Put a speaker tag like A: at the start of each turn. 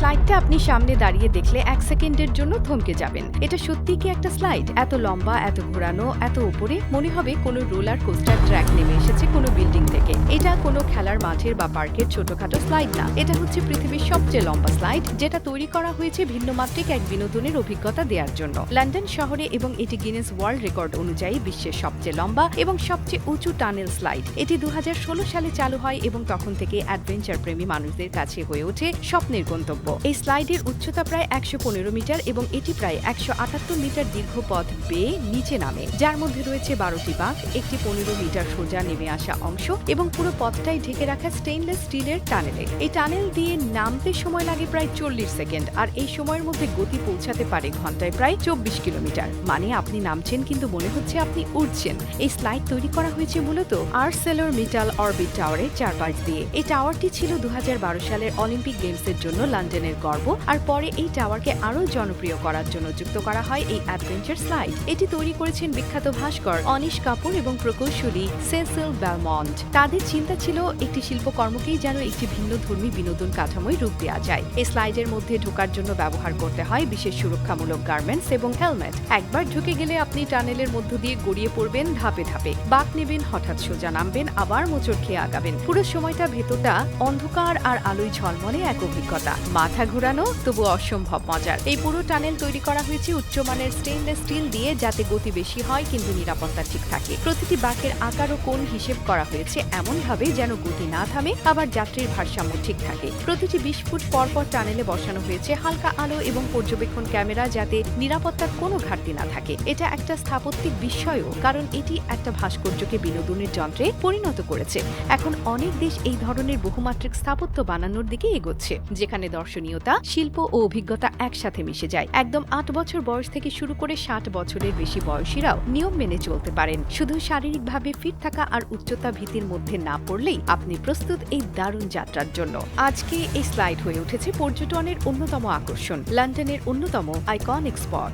A: স্লাইডটা আপনি সামনে দাঁড়িয়ে দেখলে 1 সেকেন্ডের জন্য থমকে যাবেন। এটা সত্যিই কি একটা স্লাইড? এত লম্বা, এত ঘোরানো, এত উপরে, মনে হবে কোনো রোলার কোস্টার ট্র্যাক নেমে এসেছে কোনো বিল্ডিং থেকে। এটা কোনো খেলার মাঠের বা পার্কের ছোটখাটো স্লাইড না, এটা হচ্ছে পৃথিবীর সবচেয়ে লম্বা স্লাইড, যেটা তৈরি করা হয়েছে ভিন্নমাত্রিক এক বিনোদনের অভিজ্ঞতা দেওয়ার জন্য। লন্ডন শহরে এবং এটি গিনেস ওয়ার্ল্ড রেকর্ড অনুযায়ী বিশ্বের সবচেয়ে লম্বা এবং সবচেয়ে উঁচু টানেল স্লাইড। এটি 2016 সালে চালু হয় এবং তখন থেকে অ্যাডভেঞ্চার প্রেমী মানুষদের কাছে হয়ে ওঠে স্বপ্নের গন্তব্য। এই স্লাইডের উচ্চতা প্রায় 115 মিটার এবং এটি প্রায় 178 মিটার দীর্ঘ পথ বেয়ে নিচে নামে, যার মধ্যে রয়েছে 12টি বাঁক, একটি 15 মিটার সোজা নেমে আসা অংশ এবং পুরো পথটাই ঢেকে রাখা স্টেইনলেস স্টিলের টানেলে। এই টানেল দিয়ে নামতে সময় লাগে প্রায় 40 সেকেন্ড, আর এই সময়ের মধ্যে গতি পৌঁছাতে পারে ঘন্টায় প্রায় 24 কিলোমিটার। মানে আপনি নামছেন কিন্তু মনে হচ্ছে আপনি উড়ছেন। এই স্লাইড তৈরি করা হয়েছে মূলত আর্সেলোরমিটাল অরবিট টাওয়ারের চারপাশ দিয়ে। এই টাওয়ারটি ছিল 2012 সালের অলিম্পিক গেমসের জন্য লন্ডনের গর্ব, আর পরে এই টাওয়ারকে আরও জনপ্রিয় করার জন্য যুক্ত করা হয় এই অ্যাডভেঞ্চার স্লাইড। এটি তৈরি করেছেন বিখ্যাত ভাস্কর অনিশ কাপুর এবং প্রকৌশলী সেসিল বেলমন্ট। তাদের চিন্তা ছিল একটি শিল্পকর্মকেই যেন একটি ভিন্নধর্মী বিনোদন কাঠামোয় রূপ দেওয়া যায়। এই স্লাইডের মধ্যে ঢোকার জন্য ব্যবহার করতে হয় বিশেষ সুরক্ষামূলক গার্মেন্টস এবং হেলমেট। একবার ঢুকে গেলে আপনি টানেলের মধ্য দিয়ে গড়িয়ে পড়বেন ধাপে ধাপে, বাঁক নেবেন, হঠাৎ সোজা নামবেন, আবার মোচড় খেয়ে আগাবেন। পুরো সময়টা ভেতরটা অন্ধকার আর আলোয় ঝলমলে এক অভিজ্ঞতা, মাথা ঘোরানো তবু অসম্ভব মজার। এই পুরো টানেল তৈরি করা হয়েছে উচ্চমানের স্টেইনলেস স্টিল দিয়ে, যাতে গতি বেশি হয় কিন্তু নিরাপত্তা ঠিক থাকে। প্রতিটি বাঁকের আকার ও কোণ হিসেব করা হয়েছে এমন ভাবে যেন গতি না থামে, আবার যাত্রীর ভারসাম্য ঠিক থাকে। প্রতিটি 20 ফুট পর পর টানেলে বসানো হয়েছে হালকা আলো এবং পর্যবেক্ষণ ক্যামেরা, যাতে নিরাপত্তার কোনো ঘাটতি না থাকে। এটা একটা স্থাপত্যিক বিস্ময়ও, কারণ এটি একটা ভাস্কর্যকে বিনোদনের যন্ত্রে পরিণত করেছে। এখন অনেক দেশ এই ধরনের বহুমাত্রিক স্থাপত্য বানানোর দিকে এগোচ্ছে, যেখানে দর্শনীয়তা, শিল্প ও অভিজ্ঞতা একসাথে মিশে যায়। একদম 8 বছর বয়স থেকে শুরু করে 60 বছরের বেশি বয়সীরাও নিয়ম মেনে চলতে পারেন। শুধু শারীরিকভাবে ফিট থাকা আর উচ্চতা ভীতির মধ্যে না পড়লেই আপনি প্রস্তুত এই দারুণ যাত্রার জন্য। আজকে এই স্লাইড হয়ে উঠেছে পর্যটনের অন্যতম আকর্ষণ, লন্ডনের অন্যতম আইকনিক স্পট।